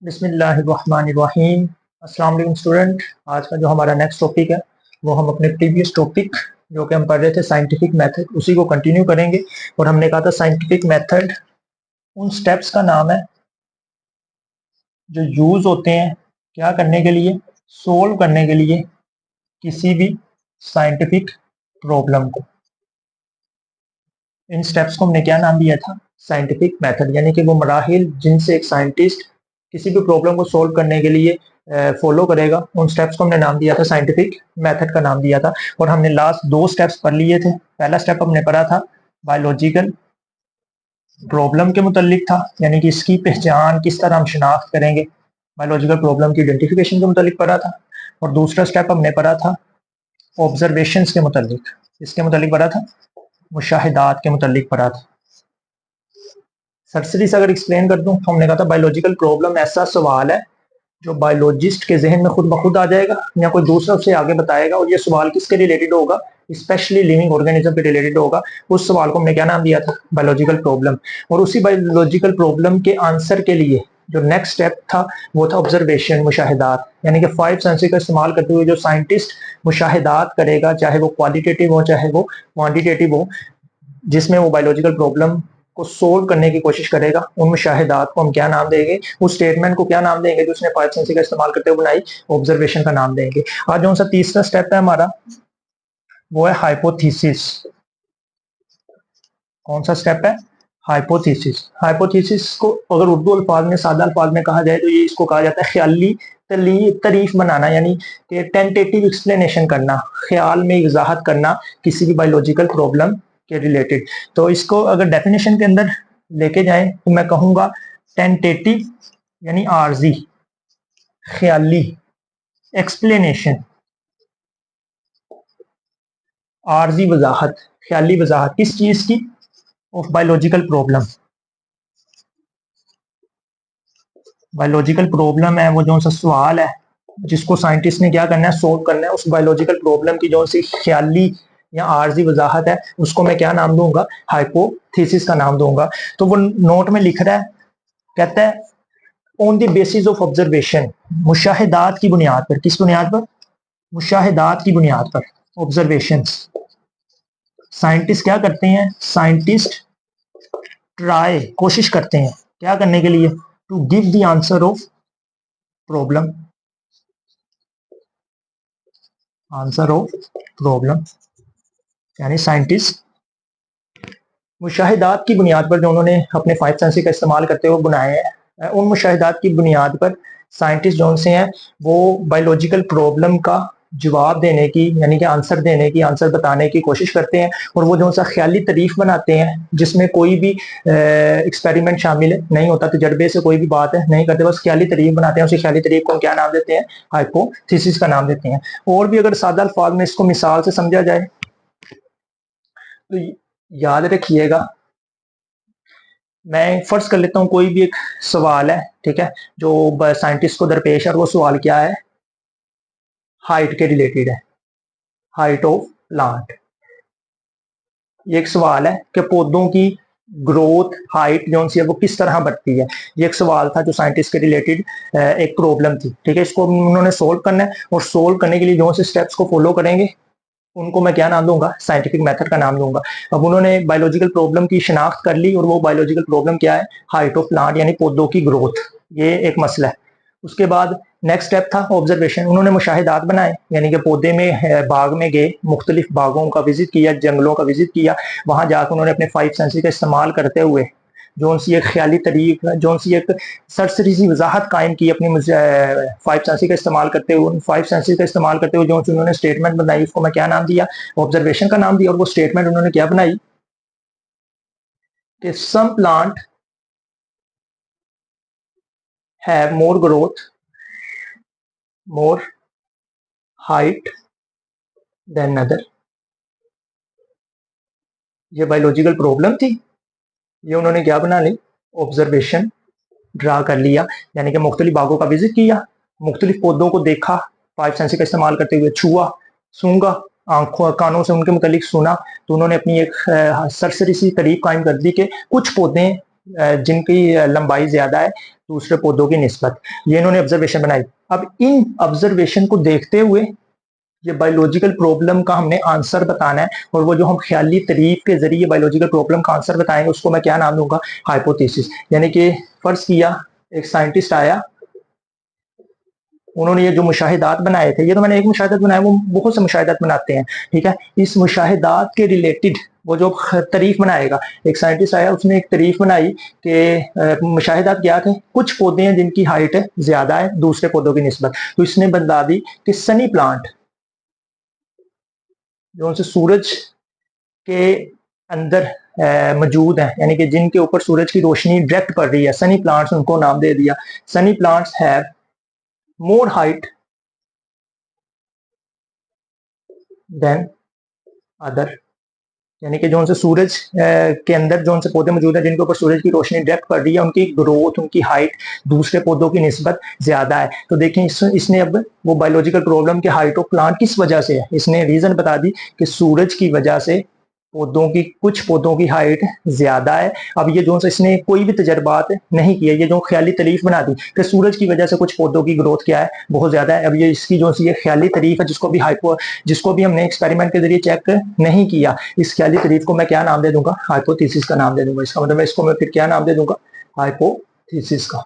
बिस्मिल्लाहिर्रहमानिर्रहीम। अस्सलाम वालेकुम स्टूडेंट। आज का जो हमारा नेक्स्ट टॉपिक है वो हम अपने प्रीवियस टॉपिक जो कि हम पढ़ रहे थे साइंटिफिक मेथड उसी को कंटिन्यू करेंगे। और हमने कहा था साइंटिफिक मेथड उन स्टेप्स का नाम है जो यूज होते हैं क्या करने के लिए, सोल्व करने के लिए किसी भी साइंटिफिक प्रॉब्लम को। इन स्टेप्स को हमने क्या नाम दिया था, साइंटिफिक मेथड, यानी कि वो मराहिल जिनसे एक साइंटिस्ट किसी भी प्रॉब्लम को सोल्व करने के लिए फॉलो करेगा, उन स्टेप्स को हमने नाम दिया था साइंटिफिक मेथड का नाम दिया था। और हमने लास्ट दो स्टेप्स पढ़ लिए थे। पहला स्टेप हमने पढ़ा था बायोलॉजिकल प्रॉब्लम के मुतालिक था, यानी कि इसकी पहचान किस तरह हम शिनाख्त करेंगे, बायोलॉजिकल प्रॉब्लम की आइडेंटिफिकेशन के मुतालिक पढ़ा था। और दूसरा स्टेप हमने पढ़ा था ऑब्जर्वेशंस के मुतालिक। इसके मुतालिक पढ़ा था, मुशाहिदात के मुतालिक पढ़ा था। सरसरी से अगर एक्सप्लेन कर दूं तो हमने कहा था बायोलॉजिकल प्रॉब्लम ऐसा सवाल है जो बायोलॉजिस्ट के जहन में खुद ब खुद आ जाएगा या कोई दूसरा उसे आगे बताएगा, और ये सवाल किसके रिलेटेड होगा, स्पेशली लिविंग ऑर्गेनिज्म के रिलेटेड होगा। उस सवाल को हमने क्या नाम दिया था, बायोलॉजिकल प्रॉब्लम। और उसी बायोलॉजिकल प्रॉब्लम के आंसर के लिए जो नेक्स्ट स्टेप था वो था ऑब्जर्वेशन, मुशाहिदात, यानी कि 5 सेंसेस का इस्तेमाल करते हुए जो साइंटिस्ट मुशाहिदात करेगा, चाहे वो क्वालिटेटिव हो चाहे वो क्वांटिटेटिव हो, जिसमें वो बायोलॉजिकल प्रॉब्लम को सोल्व करने की कोशिश करेगा, उन मुशाहिदात को हम क्या नाम देंगे, उस स्टेटमेंट को क्या नाम देंगे जो उसने 5 सेंस का इस्तेमाल करते हुए बनाई, ऑब्जर्वेशन का नाम देंगे। आज जो सा तीसरा स्टेप है हमारा वो है हाइपोथेसिस। कौन सा स्टेप है, हाइपोथेसिस। हाइपोथेसिस को अगर उर्दू अल्फाज में, सादा अल्फाज में कहा जाए तो ये इसको कहा जाता है ख्याली तारीफ बनाना, यानी कि टेंटेटिव एक्सप्लेनेशन करना, ख्याल में वजाहत करना किसी भी बायोलॉजिकल प्रॉब्लम के रिलेटेड। तो इसको अगर डेफिनेशन के अंदर लेके जाएं तो मैं कहूंगा टेंटेटिव यानी आर्जी, ख्याली एक्सप्लेनेशन, आर्जी वजाहत, ख्याली वजाहत किस चीज की, of biological problem. Biological problem है वो जो सा सवाल है जिसको साइंटिस्ट ने क्या करना है, सोल्व करना है। उस बायोलॉजिकल प्रॉब्लम की जो सी ख्याली या आर्जी वजाहत है उसको मैं क्या नाम दूंगा, हाइपोथेसिस का नाम दूंगा। तो वो नोट में लिख रहा है, कहता है on the basis of observation, मुशाहिदात की बुनियाद पर। किस बुनियाद पर, मुशाहिदात की बुनियाद पर, ऑब्जर्वेशंस। साइंटिस्ट क्या करते हैं, साइंटिस्ट ट्राई, कोशिश करते हैं क्या करने के लिए, to give the answer of problem, answer of problem. यानी साइंटिस्ट मुशाहिदात की बुनियाद पर जो उन्होंने अपने 5 सेंसेस का इस्तेमाल करते हुए बनाए हैं, उन मुशाहिदात की बुनियाद पर साइंटिस्ट जो से हैं वो बायोलॉजिकल प्रॉब्लम का जवाब देने की, यानी कि आंसर देने की, आंसर बताने की कोशिश करते हैं। और वो जो सा ख्याली तारीफ बनाते हैं जिसमें कोई भी एक्सपेरिमेंट शामिल नहीं होता, तजर्बे से कोई भी बात है नहीं करते, बस ख्याली तारीफ बनाते हैं। उसी ख्याली तारीफ को हम क्या नाम देते हैं, हाइपोथेसिस का नाम देते हैं। और भी अगर सादा अल्फाज में इसको मिसाल से समझा जाए तो याद रखिएगा, मैं फर्ज कर लेता हूं कोई भी एक सवाल है, ठीक है, जो साइंटिस्ट को दरपेश है, और वो सवाल क्या है, हाइट के रिलेटेड है, हाइट ऑफ प्लांट। ये एक सवाल है कि पौधों की ग्रोथ, हाइट जो सी है वो किस तरह बढ़ती है। ये एक सवाल था जो साइंटिस्ट के रिलेटेड एक प्रॉब्लम थी, ठीक है। इसको उन्होंने सोल्व करना है, और सोल्व करने के लिए जो से स्टेप्स को फॉलो करेंगे उनको मैं क्या नाम दूंगा, साइंटिफिक मेथड का नाम दूंगा। अब उन्होंने बायोलॉजिकल प्रॉब्लम की शिनाख्त कर ली, और वो बायोलॉजिकल प्रॉब्लम क्या है, हाइट ऑफ प्लांट यानी पौधों की ग्रोथ, ये एक मसला है। उसके बाद नेक्स्ट स्टेप था ऑब्जर्वेशन। उन्होंने मुशाहिदात बनाए, यानी कि पौधे में बाग में गए, मुख्तलिफ बागों का विजिट किया, जंगलों का विजिट किया, वहां जाकर उन्होंने अपने 5 सेंसेस का इस्तेमाल करते हुए जो सी एक ख्याली तारीफ, जो सी एक सरसरी सी वजाहत कायम की अपनी 5 सेंसेस का इस्तेमाल करते हुए, उन 5 सेंसेस का इस्तेमाल करते हुए जो उन्होंने स्टेटमेंट बनाई उसको मैं क्या नाम दिया, ऑब्जर्वेशन का नाम दिया। और वो स्टेटमेंट उन्होंने क्या बनाई कि some plant have more growth, more height than other. ये बायोलॉजिकल प्रॉब्लम थी, ये उन्होंने क्या बना ली, ऑब्जर्वेशन ड्रा कर लिया, यानी कि मुख्तलिफ बागों का विजिट किया, मुख्तलिफ पौधों को देखा, 5 सेंसेस का इस्तेमाल करते हुए छुआ, सूंघा, आंखों कानों से उनके मुतालिक सुना। तो उन्होंने अपनी एक सरसरी सी तारीफ कायम कर दी कि कुछ पौधे जिनकी लंबाई ज्यादा है दूसरे पौधों की निस्बत, ये इन्होंने ऑब्जर्वेशन बनाई। अब इन ऑब्जर्वेशन को देखते हुए ये बायोलॉजिकल प्रॉब्लम का हमने आंसर बताना है, और वो जो हम ख्याली तारीफ के जरिए बायोलॉजिकल प्रॉब्लम का आंसर बताएंगे उसको मैं क्या नाम दूंगा, हाइपोथेसिस। यानी कि फर्ज किया एक साइंटिस्ट आया, उन्होंने ये जो मुशाहिदात बनाए थे, ये तो मैंने एक मुशाहिदात बनाया, वो बहुत से मुशाहिदात बनाते हैं, ठीक है। इस मुशाहिदात के रिलेटेड वो जो तारीफ बनाएगा, एक साइंटिस्ट आया उसने एक तारीफ बनाई कि मुशाहिदात क्या थे, कुछ पौधे हैं जिनकी हाइट ज्यादा है दूसरे पौधों की निस्बत। तो इसने बता दी कि सनी प्लांट जो उनसे सूरज के अंदर मौजूद है, यानी कि जिनके ऊपर सूरज की रोशनी डायरेक्ट पड़ रही है, सनी प्लांट्स उनको नाम दे दिया। Sunny plants have more height than other, यानी कि जो उनसे सूरज के अंदर जो उनसे पौधे मौजूद है जिनके ऊपर सूरज की रोशनी डायरेक्ट पड़ रही है, उनकी ग्रोथ, उनकी हाइट दूसरे पौधों की निस्बत ज्यादा है। तो देखें इसने अब वो बायोलॉजिकल प्रॉब्लम के हाइट ऑफ प्लांट किस वजह से है, इसने रीजन बता दी कि सूरज की वजह से पौधों की, कुछ पौधों की हाइट ज्यादा है। अब ये जो इसने कोई भी तजर्बात नहीं किया, ये जो ख्याली तारीफ बना दी कि सूरज की वजह से कुछ पौधों की ग्रोथ क्या है, बहुत ज्यादा है। अब ये इसकी जो ये ख्याली तारीफ है, जिसको भी हमने एक्सपेरिमेंट के जरिए चेक नहीं किया, इस ख्याली तारीफ को मैं क्या नाम दे दूंगा, हाइपोथेसिस का नाम दे दूंगा। इसका मतलब इसको मैं फिर क्या नाम दे दूंगा, हाइपोथेसिस का।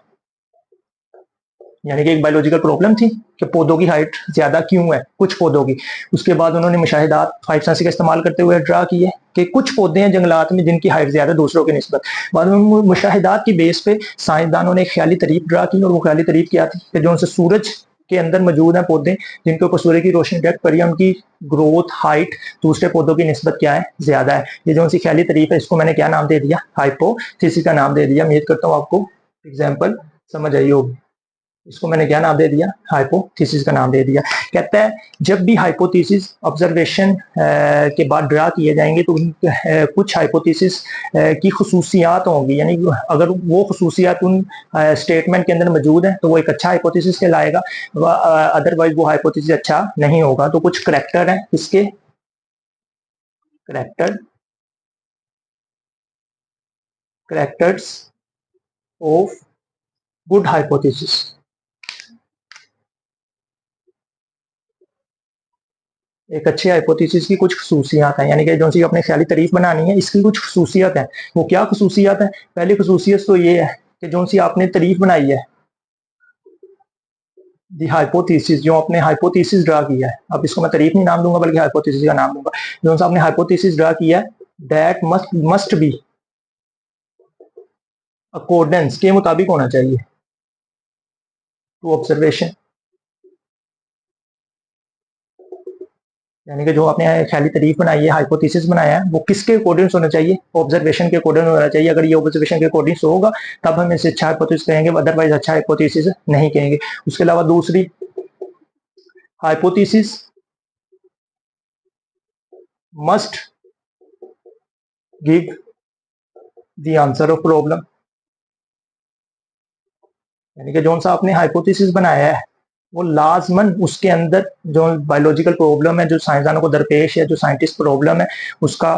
यानी कि एक बायोलॉजिकल प्रॉब्लम थी कि पौधों की हाइट ज्यादा क्यों है कुछ पौधों की। उसके बाद उन्होंने मुशाहिदात फाइव सेंस का इस्तेमाल करते हुए ड्रा किए कि कुछ पौधे हैं जंगलात में जिनकी हाइट ज्यादा दूसरों की निस्बत। बाद में मुशाहिदात की बेस पे साइंसदानों ने एक ख्याली तारीफ ड्रा की, और वो ख्याली तारीफ क्या थी कि जो उनसे सूरज के अंदर मौजूद है पौधे जिनके ऊपर सूर्य की रोशनी डायरेक्ट पड़ी है, उनकी ग्रोथ हाइट दूसरे पौधों की निस्बत क्या है, ज्यादा है। ये जो उनकी ख्याली तारीफ है इसको मैंने क्या नाम दे दिया, हाइपोथेसिस का नाम दे दिया। उम्मीद करता हूँ आपको एग्जाम्पल समझ आई होगी। इसको मैंने क्या नाम दे दिया, हाइपोथेसिस का नाम दे दिया। कहता है जब भी हाइपोथेसिस ऑब्जर्वेशन के बाद ड्रा किए जाएंगे तो कुछ हाइपोथेसिस की खसूसियात होंगी, यानी अगर वो खसूसियात उन स्टेटमेंट के अंदर मौजूद है तो वो एक अच्छा हाइपोथेसिस कहलाएगा, अदरवाइज वो हाइपोथेसिस अच्छा नहीं होगा। तो कुछ करैक्टर है इसके, करैक्टर्स ऑफ गुड हाइपोथेसिस। एक अच्छे हाइपोथेसिस की कुछ खसूसियात हैं, यानी कि जो सी अपने ख्याली तारीफ बनानी है इसकी कुछ खसूसियात हैं। वो क्या खसूसियात है, पहली खसूसियत तो ये है कि जो सी आपने तारीफ बनाई है, दी हाइपोथेसिस, जो आपने हाइपोथेसिस ड्रा किया है, अब इसको मैं तारीफ नहीं नाम दूंगा बल्कि हाइपोथेसिस का नाम दूंगा। जो सा आपने हाइपोथेसिस ड्रा किया है दैट मस्ट बी अकॉर्डेंस के मुताबिक होना चाहिए टू ऑब्जर्वेशन, यानी कि जो आपने ख्याली तारीफ बनाई है, हाइपोथेसिस बनाया है, वो किसके अकॉर्डिंग होना चाहिए, ऑब्जर्वेशन के अकॉर्डिंग होना चाहिए। अगर ये ऑब्जर्वेशन के अकॉर्डिंग होगा तब हम इसे अच्छा हाइपोथेसिस कहेंगे, अदरवाइज अच्छा हाइपोथेसिस नहीं कहेंगे। उसके अलावा दूसरी, hypothesis must give the answer of problem, यानी कि जो सा आपने हाइपोथेसिस बनाया है वो लाजमन उसके अंदर जो बायोलॉजिकल प्रॉब्लम है, जो साइंसदानों को दरपेश है, जो साइंटिस्ट प्रॉब्लम है, उसका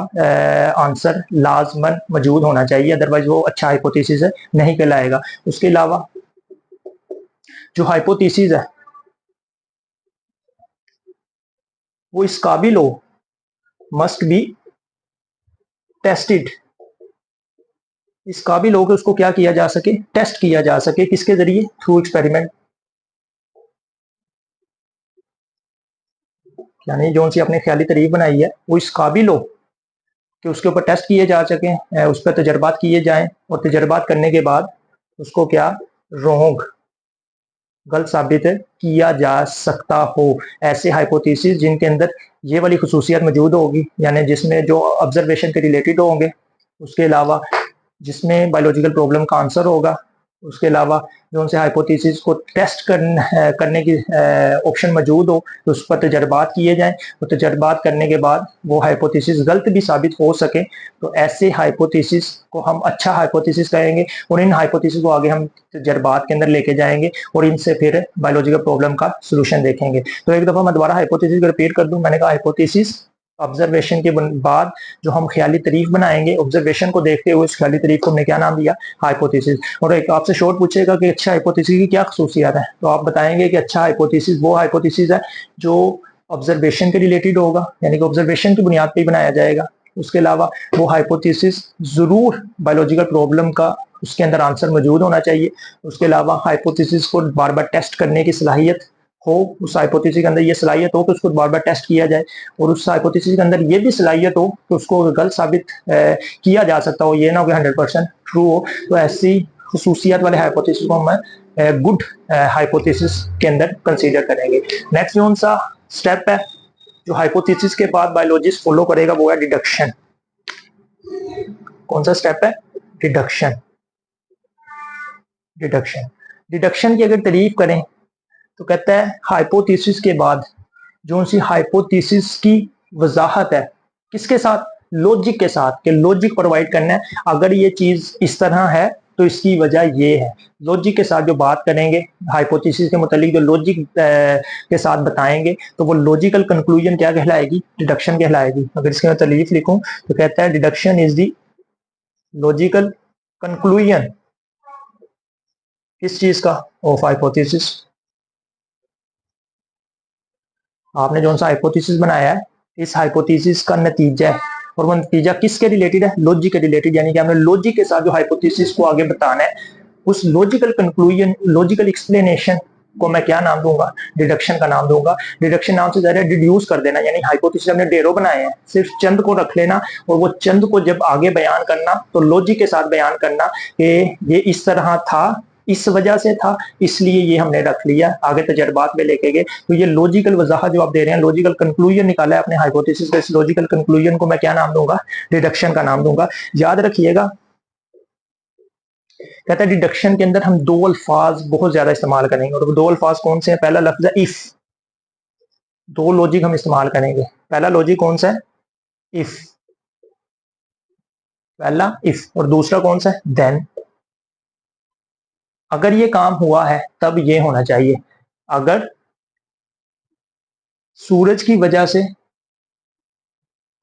आंसर लाजमन मौजूद होना चाहिए, अदरवाइज वो अच्छा हाइपोथेसिस नहीं कहलाएगा। उसके अलावा जो हाइपोथेसिस है वो इस काबिल हो, मस्ट बी टेस्टेड, इस काबिल हो कि उसको क्या किया जा सके, टेस्ट किया जा सके, किसके जरिए, थ्रू एक्सपेरिमेंट। यानी जो सी अपने ख्याली तारीफ बनाई है वो इस काबिल हो कि उसके ऊपर टेस्ट किए जा सके, उस पर तजर्बात किए जाएं, और तजर्बात करने के बाद उसको क्या, रोंग, गलत साबित किया जा सकता हो। ऐसे हाइपोथेसिस जिनके अंदर ये वाली खसूसियत मौजूद होगी, यानी जिसमें जो ऑब्जर्वेशन के रिलेटेड होंगे, उसके अलावा जिसमें बायोलॉजिकल प्रॉब्लम का आंसर होगा, उसके अलावा जो उनसे हाइपोथेसिस को टेस्ट करने की ऑप्शन मौजूद हो, तो उस पर तजर्बात किए जाएं, और तजर्बात करने के बाद वो हाइपोथेसिस गलत भी साबित हो सके तो ऐसे हाइपोथेसिस को हम अच्छा हाइपोथेसिस कहेंगे, और इन हाइपोथेसिस को आगे हम तजर्बात के अंदर लेके जाएंगे और इनसे फिर बायोलॉजिकल प्रॉब्लम का सोल्यूशन देखेंगे। तो एक दफा मैं दोबारा हाइपोथेसिस रिपीट कर दूं, मैंने कहा हाइपोथेसिस ऑब्जर्वेशन के बाद जो हम ख्याली तारीफ बनाएंगे, ऑब्जर्वेशन को देखते हुए उस ख्याली तारीफ को हमने क्या नाम दिया, हाइपोथेसिस। और एक आपसे शॉर्ट पूछेगा कि अच्छा हाइपोथेसिस की क्या खसूसियात है, तो आप बताएंगे कि अच्छा हाइपोथेसिस वो हाइपोथेसिस है जो ऑब्जर्वेशन के रिलेटेड होगा, यानी कि ऑब्जर्वेशन की बुनियाद पर ही बनाया जाएगा। उसके अलावा वो हाइपोथेसिस जरूर बायोलॉजिकल प्रॉब्लम का उसके अंदर आंसर मौजूद होना चाहिए। उसके अलावा हाइपोथेसिस को बार बार टेस्ट करने की सलाहियत हो, उस हाइपोथेसिस के अंदर ये सलाहियत हो कि उसको बार बार टेस्ट किया जाए, और उस हाइपोथेसिस के अंदर ये भी सलाहियत हो कि उसको गलत साबित किया जा सकता हो, ये ना हो कि 100% ट्रू हो। तो ऐसी खसूसियत वाले हाइपोथेसिस को हम गुड हाइपोथेसिस के अंदर कंसीडर करेंगे। नेक्स्ट कौन सा स्टेप है जो हाइपोथेसिस के बाद बायोलॉजिस्ट फॉलो करेगा, वो है डिडक्शन। कौन सा स्टेप है? डिडक्शन। डिडक्शन डिडक्शन की अगर तारीफ करें तो कहता है हाइपोथेसिस के बाद जो सी हाइपोथेसिस की वजाहत है, किसके साथ? लॉजिक के साथ, कि लॉजिक प्रोवाइड करना है, अगर ये चीज इस तरह है तो इसकी वजह ये है। लॉजिक के साथ जो बात करेंगे हाइपोथेसिस के मुतालिक, जो लॉजिक के साथ बताएंगे, तो वो लॉजिकल कंक्लूजन क्या कहलाएगी? डिडक्शन कहलाएगी। अगर इसके मैं तारीफ लिखूं तो कहता है deduction is the logical conclusion किस चीज का? Of hypothesis. आपने जो सा हाइपोथेसिस बनाया है, इस हाइपोथेसिस का नतीजा है, और वो नतीजा किसके रिलेटेड है? लॉजिक के रिलेटेड। यानी कि हमने लॉजिक के साथ जो हाइपोथेसिस को आगे बताना है, उस लॉजिकल कंक्लूजन, लॉजिकल एक्सप्लेनेशन को मैं क्या नाम दूंगा? डिडक्शन का नाम दूंगा। डिडक्शन नाम से ज़्यादा डिड्यूस कर देना, यानी हाइपोथेसिस हमने ढेरों बनाए हैं, सिर्फ चंद को रख लेना, और वो चंद को जब आगे बयान करना तो लॉजिक के साथ बयान करना कि ये इस तरह था, इस वजह से था, इसलिए ये हमने रख लिया, आगे तजर्बात में लेके गए। तो ये लॉजिकल वजाहत जो आप दे रहे हैं, लॉजिकल कंक्लूजन निकाला है अपने हाइपोथेसिस का, इस लॉजिकल कंक्लूजन को मैं क्या नाम दूंगा? डिडक्शन का नाम दूंगा। याद रखिएगा, कहता है डिडक्शन के अंदर हम दो अल्फाज बहुत ज्यादा इस्तेमाल करेंगे, और वो दो अल्फाज कौन से हैं? पहला लफ्ज है इफ। दो लॉजिक हम इस्तेमाल करेंगे। पहला लॉजिक कौन सा है? इफ। पहला इफ, और दूसरा कौन सा है? देन। अगर ये काम हुआ है तब ये होना चाहिए। अगर सूरज की वजह से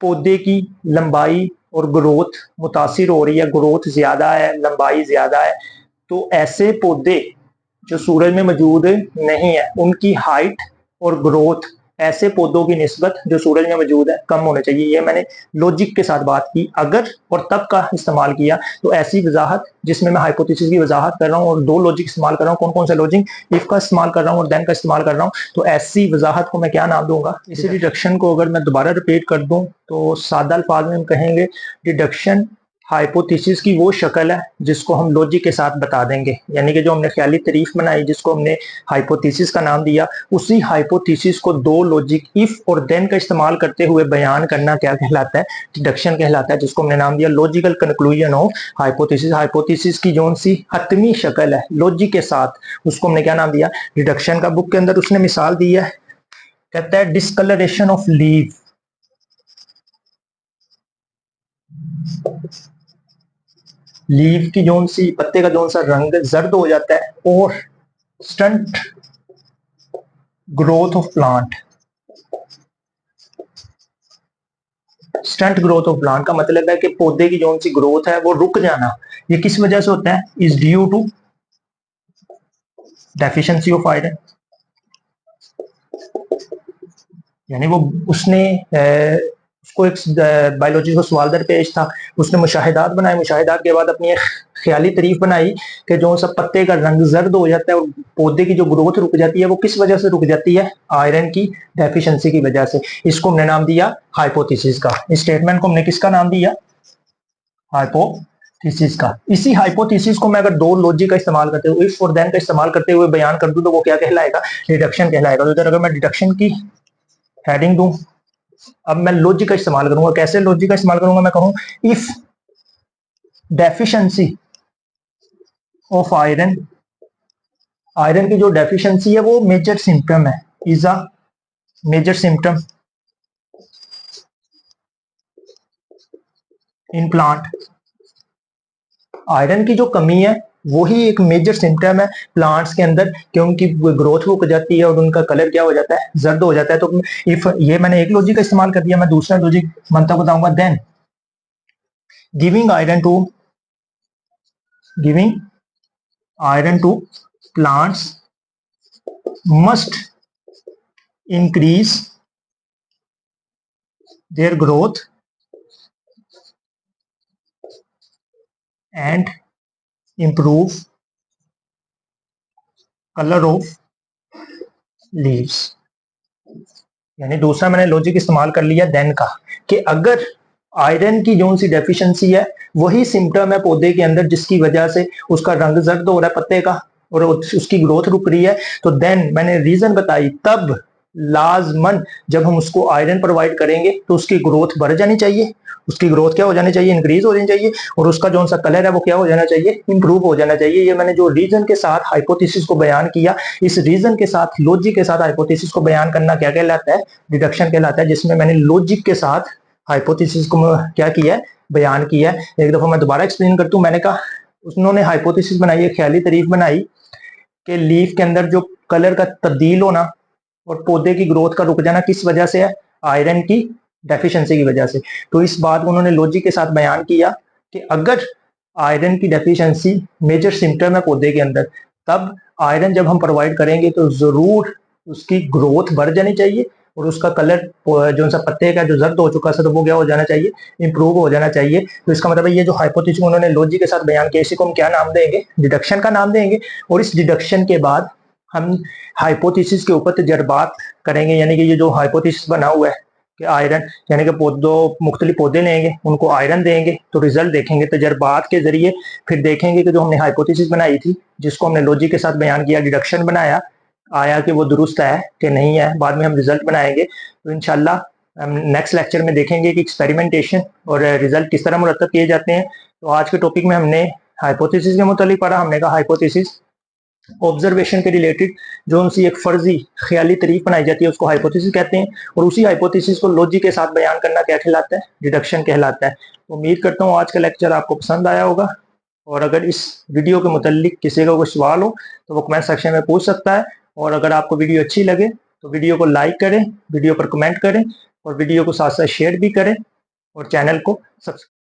पौधे की लंबाई और ग्रोथ मुतासिर हो रही है, ग्रोथ ज्यादा है, लंबाई ज्यादा है, तो ऐसे पौधे जो सूरज में मौजूद नहीं है, उनकी हाइट और ग्रोथ ऐसे पौधों की निस्बत जो सूरज में मौजूद है कम होने चाहिए। ये मैंने लॉजिक के साथ बात की। अगर और तब का इस्तेमाल किया, तो ऐसी वजाहत जिसमें मैं हाइपोथेसिस की वजाहत कर रहा हूँ और दो लॉजिक इस्तेमाल कर रहा हूँ, कौन कौन से लॉजिक? इफ का इस्तेमाल कर रहा हूँ और देन का इस्तेमाल कर रहा हूँ, तो ऐसी वजाहत को मैं क्या नाम दूंगा? इसी डिडक्शन को अगर मैं दोबारा रिपीट कर दूं तो सादा अल्फाज में हम कहेंगे डिडक्शन हाइपोथेसिस की वो शक्ल है जिसको हम लॉजिक के साथ बता देंगे। यानी कि जो हमने ख्याली तारीफ बनाई, जिसको हमने हाइपोथेसिस का नाम दिया, उसी हाइपोथेसिस को दो लॉजिक इफ और देन का इस्तेमाल करते हुए बयान करना क्या कहलाता है? डिडक्शन कहलाता है, जिसको हमने नाम दिया logical conclusion of hypothesis. Hypothesis की जो सी हतमी शक्ल है लॉजिक के साथ, उसको हमने क्या नाम दिया? डिडक्शन का। बुक के अंदर उसने मिसाल दी है, कहता है डिस्कलरेशन ऑफ लीव। लीव की जोन सी, पत्ते का जोन सा रंग जर्द हो जाता है, और stunt growth of plant. Stunt growth of plant का मतलब है कि पौधे की जोन सी ग्रोथ है वो रुक जाना। ये किस वजह से होता है? Is due to deficiency of iron. यानी वो उसने उसको एक बायोलॉजी को सवाल दरपेश था, उसने मुशाहिदात बनाए, मुशाहिदात के बाद अपनी एक ख्याली तारीफ बनाई कि जो सब पत्ते का रंग जर्द हो जाता है और पौधे की जो ग्रोथ रुक जाती है, वो किस वजह से रुक जाती है? आयरन की डेफिशिएंसी की वजह से। इसको हमने नाम दिया हाइपोथेसिस का। इस स्टेटमेंट को हमने किसका नाम दिया? हाइपोथेसिस का। इसी हाइपोथेसिस को मैं अगर दो लॉजिक का इस्तेमाल करते हुए, इफ और देन का इस्तेमाल करते हुए बयान कर दूं, तो वो क्या कहलाएगा? डिडक्शन कहलाएगा। तो इधर अगर मैं डिडक्शन की हेडिंग दूं, अब मैं लॉजिक का इस्तेमाल करूंगा। कैसे लॉजिक का इस्तेमाल करूंगा? मैं कहूं if deficiency of iron, iron की जो डेफिशिएंसी है वो मेजर सिम्टम है, is a major symptom in plant. Iron की जो कमी है वही एक मेजर सिम्टम है प्लांट्स के अंदर, कि उनकी ग्रोथ रुक जाती है और उनका कलर क्या हो जाता है, जर्द हो जाता है। तो इफ ये मैंने एक लॉजिक का इस्तेमाल कर दिया, मैं दूसरा लॉजिक बनता बताऊंगा। Then giving iron to giving iron to plants must increase their growth and improve color of leaves। यानी दूसरा मैंने लॉजिक इस्तेमाल कर लिया देन का, कि अगर आयरन की जो सी डेफिशिएंसी है वही सिम्टम है पौधे के अंदर जिसकी वजह से उसका रंग जर्द हो रहा है पत्ते का और उसकी ग्रोथ रुक रही है, तो देन मैंने रीजन बताई, तब लाजमन जब हम उसको आयरन प्रोवाइड करेंगे तो उसकी ग्रोथ बढ़ जानी चाहिए, उसकी ग्रोथ क्या हो जानी चाहिए, इंक्रीज हो जानी चाहिए, और उसका जो सा कलर है वो क्या हो जाना चाहिए, इंप्रूव हो जाना चाहिए। ये मैंने जो रीजन के साथ हाइपोथेसिस को बयान किया, इस रीजन के साथ लॉजिक के साथ हाइपोथेसिस को बयान करना क्या कहलाता है, डिडक्शन कहलाता है, जिसमें मैंने लॉजिक के साथ हाइपोथेसिस को क्या किया है, बयान किया है। एक दफा मैं दोबारा एक्सप्लेन करता हूं। मैंने कहा उन्होंने हाइपोथेसिस बनाई है, ख्याली तारीफ बनाई कि लीफ के अंदर जो कलर का तब्दील होना और पौधे की ग्रोथ का रुक जाना किस वजह से है, आयरन की डेफिशिएंसी की वजह से। तो इस बात को उन्होंने लॉजिक के साथ बयान किया कि अगर आयरन की डेफिशिएंसी मेजर सिम्टम है पौधे के अंदर, तब आयरन जब हम प्रोवाइड करेंगे तो जरूर उसकी ग्रोथ बढ़ जानी चाहिए और उसका कलर जो सा पत्ते का जो जर्द हो चुका है तो वो क्या हो जाना चाहिए, इंप्रूव हो जाना चाहिए। तो इसका मतलब ये जो हाइपोथेसिस उन्होंने लॉजिक के साथ बयान किया, इसी को हम क्या नाम देंगे, डिडक्शन का नाम देंगे। और इस डिडक्शन के बाद हम हाइपोथेसिस के ऊपर तजर्बात करेंगे, यानी कि ये जो हाइपोथेसिस बना हुआ है कि आयरन, यानी कि पौधों मुख्तलिफ पौधे लेंगे, उनको आयरन देंगे तो रिजल्ट देखेंगे तजर्बात के जरिए। फिर देखेंगे कि जो हमने हाइपोथेसिस बनाई थी, जिसको हमने लॉजिक के साथ बयान किया, डिडक्शन बनाया, आया कि वो दुरुस्त है कि नहीं है, बाद में हम रिजल्ट बनाएंगे। तो इंशाल्लाह हम नेक्स्ट लेक्चर में देखेंगे कि एक्सपेरिमेंटेशन और रिजल्ट किस तरह मुरतब किए जाते हैं। तो आज के टॉपिक में हमने हाइपोथेसिस के मुतालिक पढ़ा। हमने कहा हाइपोथेसिस ऑब्जर्वेशन के रिलेटेड जो उनसी एक फर्जी ख्याली तारीफ बनाई जाती है उसको हाइपोथेसिस कहते हैं, और उसी हाइपोथेसिस को लॉजिक के साथ बयान करना क्या कहलाता है, डिडक्शन कहलाता है। तो उम्मीद करता हूँ आज का लेक्चर आपको पसंद आया होगा, और अगर इस वीडियो के मुतालिक किसी का कोई सवाल हो तो वो कमेंट सेक्शन में पूछ सकता है। और अगर आपको वीडियो अच्छी लगे तो वीडियो को लाइक करें, वीडियो पर कमेंट करें और वीडियो को साथ साथ शेयर भी करें और चैनल को सब्सक्राइब